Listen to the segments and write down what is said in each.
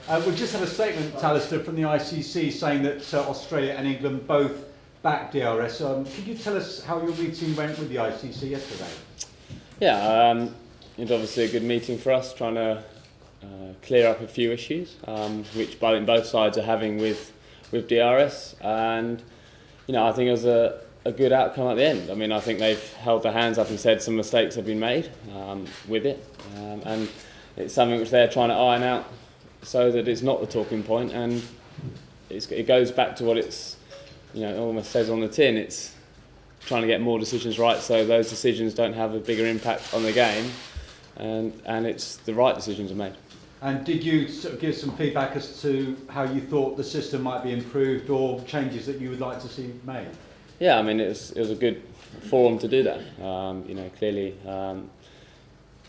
We've just had a statement, Alastair, from the ICC saying that Australia and England both back DRS. Could you tell us how your meeting went with the ICC yesterday? Yeah, it was obviously a good meeting for us, trying to clear up a few issues, which both sides are having with DRS, and I think it was a good outcome at the end. I mean, I think they've held their hands up and said some mistakes have been made with it, and it's something which they're trying to iron out so that it's not the talking point, and it goes back to what it's it almost says on the tin. It's trying to get more decisions right so those decisions don't have a bigger impact on the game, and it's the right decisions are made. And did you sort of give some feedback as to how you thought the system might be improved or changes that you would like to see made? Yeah, I mean it was a good forum to do that. Clearly,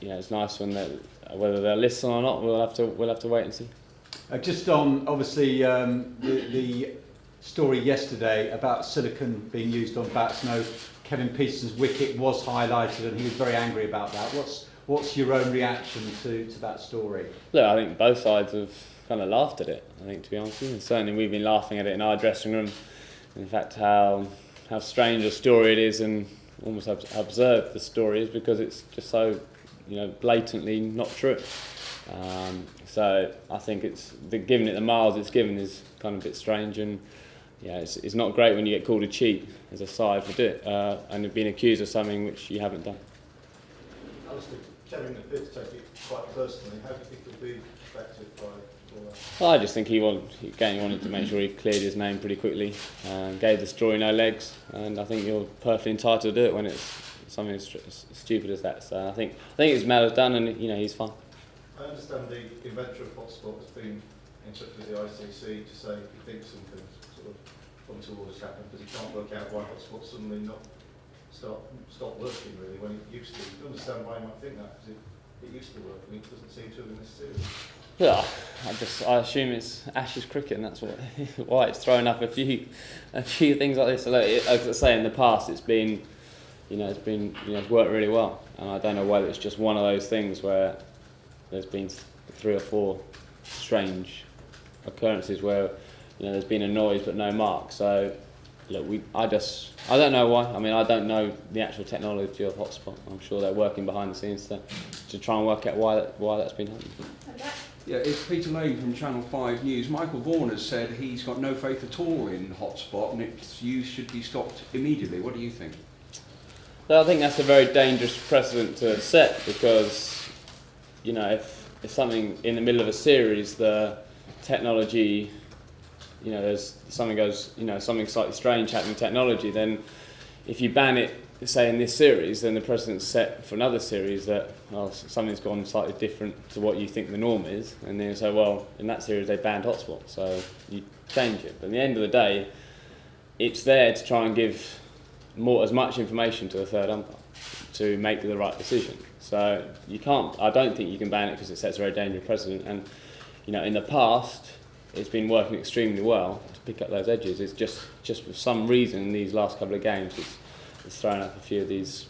it's nice whether they'll listen or not. We'll have to wait and see. Just on obviously the story yesterday about silicon being used on bats. No, Kevin Peterson's wicket was highlighted, and he was very angry about that. What's your own reaction to that story? Look, I think both sides have kind of laughed at it, I think, to be honest with you. And certainly we've been laughing at it in our dressing room. In fact, how strange a story it is, and almost absurd the story is, because it's just so blatantly not true. So I think giving it the miles it's given is kind of a bit strange, and it's not great when you get called a cheat as a side for doing it, and being accused of something which you haven't done. Alastair, Kevin appeared to take it quite personally. How do you think he'll be affected by all that? Well, I just think he wanted to make sure he cleared his name pretty quickly, and gave the story no legs, and I think you're perfectly entitled to do it when it's something as stupid as that. So I think his mail is done, and he's fine. I understand the inventor of Hotspot has been in touch with the ICC to say he thinks something sort of untoward has happened, because he can't work out why Hotspot suddenly not stop working really when it used to. You understand why you might think that, because it used to work and it doesn't seem to have in this series. Yeah, I assume it's Ashes cricket, and that's why it's throwing up a few things like this. So as I say, in the past it's been it's worked really well, and I don't know whether it's just one of those things where there's been 3 or 4 strange occurrences where there's been a noise but no mark. So look, I don't know why. I mean, I don't know the actual technology of Hotspot. I'm sure they're working behind the scenes to try and work out why that's been happening. Yeah, it's Peter Lane from Channel 5 News. Michael Vaughan has said he's got no faith at all in Hotspot, and its use should be stopped immediately. What do you think? So I think that's a very dangerous precedent to set, because if something in the middle of a series, the technology, there's something slightly strange happening with technology, then if you ban it, say in this series, then the precedent's set for another series that something's gone slightly different to what you think the norm is, and then you say, well, in that series they banned Hotspot, so you change it. But at the end of the day, it's there to try and give as much information to the third umpire to make the right decision. So I don't think you can ban it, because it sets a very dangerous precedent. And in the past, it's been working extremely well to pick up those edges. It's just for some reason in these last couple of games, it's thrown up a few of these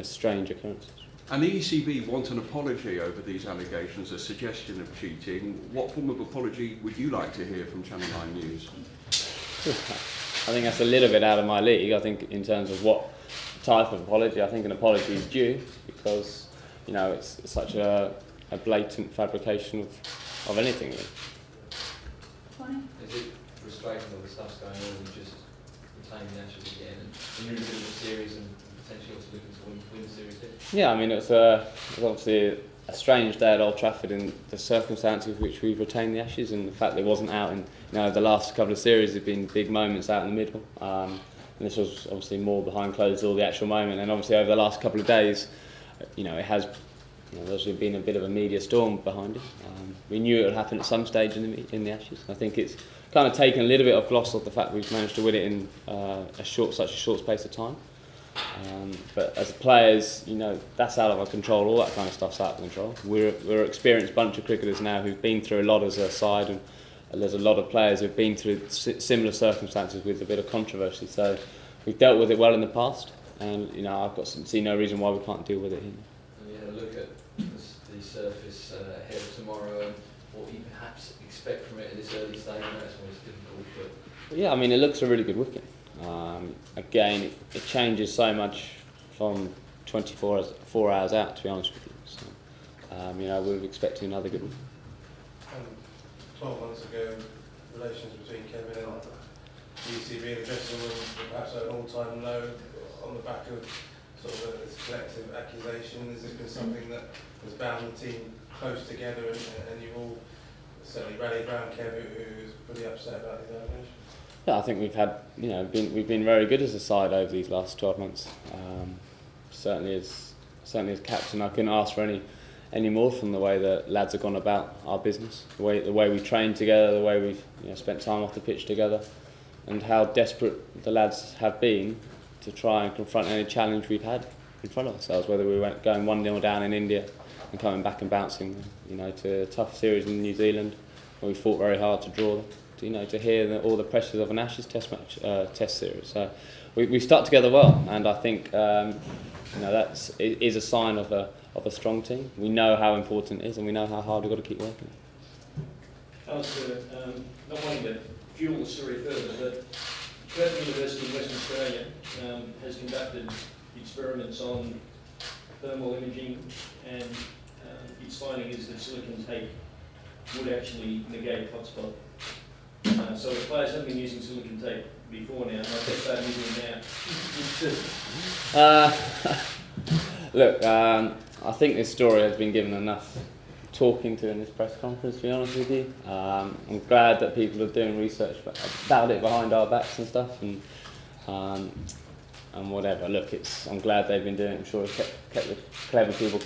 strange occurrences. And the ECB want an apology over these allegations, a suggestion of cheating. What form of apology would you like to hear from Channel 9 News? I think that's a little bit out of my league. I think in terms of what type of apology, I think an apology is due, because it's such a blatant fabrication of anything. Really. Is it frustrating all the stuff's going on and just retaining the Ashes again, and you're in the middle of a series and potentially also looking to win the series here? Yeah, I mean, it was obviously a strange day at Old Trafford in the circumstances which we've retained the Ashes, and the fact that it wasn't out in the last couple of series. There's been big moments out in the middle, and this was obviously more behind closed door, the actual moment. And obviously over the last couple of days, it has there's been a bit of a media storm behind it. We knew it would happen at some stage in the Ashes. I think it's kind of taken a little bit of gloss off the fact we've managed to win it in such a short space of time. But as players, that's out of our control. All that kind of stuff's out of control. We're an experienced bunch of cricketers now who've been through a lot as a side, and there's a lot of players who've been through similar circumstances with a bit of controversy. So we've dealt with it well in the past, and I've see no reason why we can't deal with it here. We had a look at the surface ahead of tomorrow, and what you perhaps expect from it at this early stage? I know it's always difficult, but Yeah, I mean, it looks a really good wicket. Again, it changes so much from 4 hours out, to be honest with you. So, we were expecting another good wicket. 12 months ago, relations between Kevin and UCB in the dressing room were perhaps at an all-time low on the back of sort of this collective accusation. Has this been something that has bound the team close together, and you've all certainly rallied around Kevin, who's pretty upset about the allegation? Yeah, I think we've had, we've been very good as a side over these last 12 months. Certainly as captain, I couldn't ask for any more from the way that lads have gone about our business, the way we trained together, the way we've spent time off the pitch together, and how desperate the lads have been to try and confront any challenge we've had in front of ourselves, whether we were going 1-0 down in India and coming back and bouncing, to a tough series in New Zealand where we fought very hard to draw, to hear all the pressures of an Ashes test series. So we stuck together well, and I think it is a sign of a strong team. We know how important it is, and we know how hard we've got to keep working. Alastair, not wanting to fuel the story further, but Curtin University in Western Australia has conducted experiments on thermal imaging, and its finding is that silicon tape would actually negate hotspot. So the players have been using silicon tape before now, and I guess they're using it now. Look, I think this story has been given enough talking to in this press conference, to be honest with you. I'm glad that people are doing research about it behind our backs and stuff, and whatever. Look, I'm glad they've been doing it. I'm sure it's kept the clever people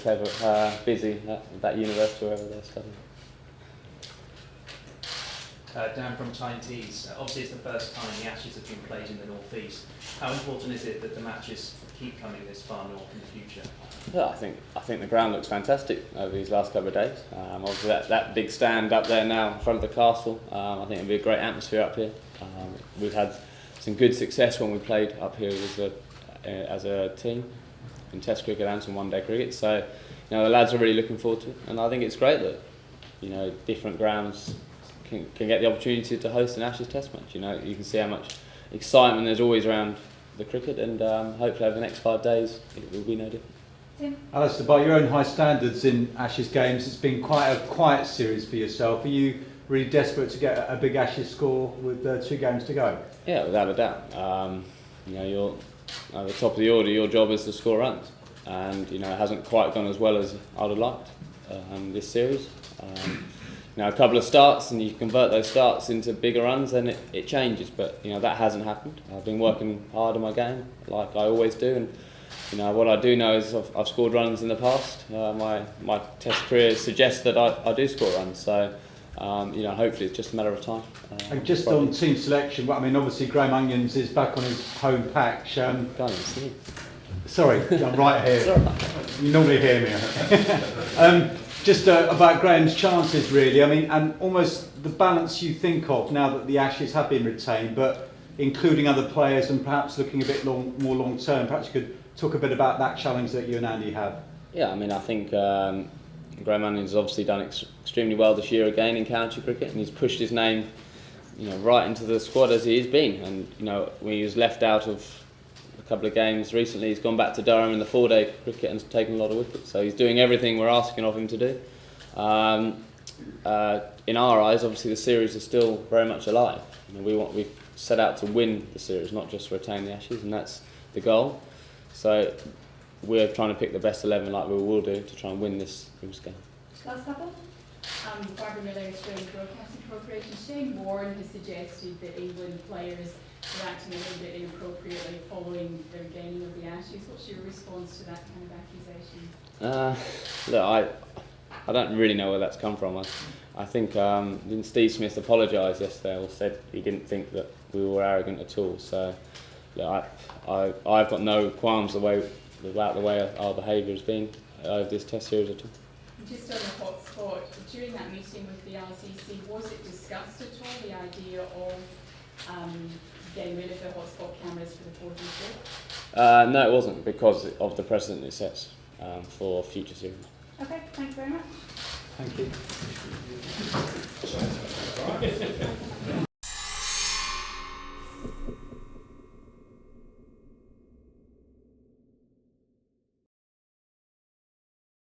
busy at that university, wherever they're studying. Dan from Chinese. Obviously, it's the first time the Ashes have been played in the North East. How important is it that the matches keep coming this far north in the future? Yeah, I think the ground looks fantastic over these last couple of days. Obviously, that big stand up there now in front of the castle. I think it'll be a great atmosphere up here. We've had some good success when we played up here as a team in Test cricket and some one-day cricket. So, the lads are really looking forward to it, and I think it's great that different grounds can get the opportunity to host an Ashes Test match. You can see how much excitement there's always around the cricket, and hopefully over the next 5 days it will be no different. Tim? Alastair, by your own high standards in Ashes games, it's been quite a quiet series for yourself. Are you really desperate to get a big Ashes score with 2 games to go? Yeah, without a doubt. You're at the top of the order. Your job is to score runs, and it hasn't quite gone as well as I'd have liked this series. A couple of starts, and you convert those starts into bigger runs, then it changes. But that hasn't happened. I've been working hard on my game, like I always do, and what I do know is I've scored runs in the past. My Test career suggests that I do score runs. So hopefully it's just a matter of time. And just on team selection, obviously Graham Onions is back on his home patch. Sorry, I'm right here. You normally hear me. Just about Graham's chances, really. And almost the balance you think of now that the Ashes have been retained, but including other players and perhaps looking a bit more long term. Perhaps you could talk a bit about that challenge that you and Andy have. Yeah, I think Graham Onions has obviously done extremely well this year again in county cricket, and he's pushed his name, right into the squad as he has been. And when he was left out of a couple of games recently, he's gone back to Durham in the 4-day cricket and taken a lot of wickets. So he's doing everything we're asking of him to do. In our eyes, obviously the series is still very much alive. We've set out to win the series, not just retain the Ashes, and that's the goal. So we're trying to pick the best 11 like we will do to try and win this game. Last couple. Barbara Miller, Australian Broadcasting Corporation. Shane Warne has suggested that England players are acting a little bit inappropriately following their gaining of the Ashes. What's your response to that kind of accusation? Look, I don't really know where that's come from. I think didn't Steve Smith apologise yesterday, or said he didn't think that we were arrogant at all. So look, I've got no qualms about the way our behaviour has been over this Test series at all. Just on the hot spot, during that meeting with the ICC, was it discussed at all, the idea of getting rid of the hotspot cameras for the 4th? No, it wasn't, because of the precedent it sets for future series. Okay, thanks very much. Thank you.